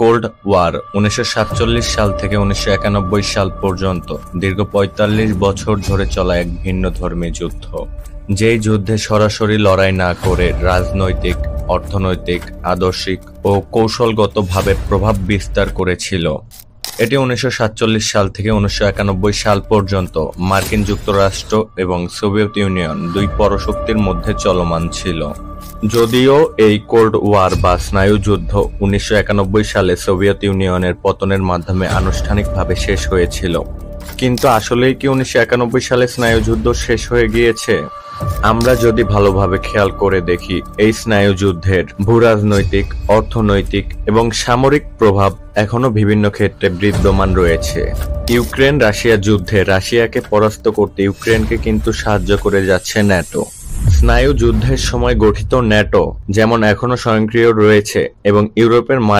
Cold war 1947 সাল থেকে 1991 সাল পর্যন্ত দীর্ঘ ৪৫ বছর ধরে চলা এক ভিন্নধর্মী যুদ্ধ, যেই যুদ্ধে সরাসরি লড়াই না করে রাজনৈতিক, অর্থনৈতিক, আদর্শিক ও কৌশলগতভাবে প্রভাব বিস্তার করেছিল। এটি 1947 সাল থেকে 1991 সাল পর্যন্ত মার্কিন যুক্তরাষ্ট্র এবং সোভিয়েত ইউনিয়ন দুই পরাশক্তির মধ্যে চলমান ছিল। যদিও এই কোল্ড ওয়ার বা স্নায়ুযুদ্ধ 1991 সালে সোভিয়েত ইউনিয়নের পতনের মাধ্যমে আনুষ্ঠানিকভাবে শেষ হয়েছিল, কিন্তু আসলেই কি 1991 সালে স্নায়ুযুদ্ধ শেষ হয়ে গিয়েছে? আমরা যদি ভালোভাবে খেয়াল করে দেখি, এই স্নায়ুযুদ্ধের ভূরাজনৈতিক, অর্থনৈতিক এবং সামরিক প্রভাব এখনো বিভিন্ন ক্ষেত্রে বিদ্যমান রয়েছে। ইউক্রেন রাশিয়া যুদ্ধে রাশিয়াকে পরাস্ত করতে ইউক্রেনকে কিন্তু সাহায্য করে যাচ্ছে ন্যাটো। স্নায়ু যুদ্ধের সময় গঠিত ন্যাটো যেমন এখনো স্বয়ংক্রিয় রয়েছে এবং ইউরোপের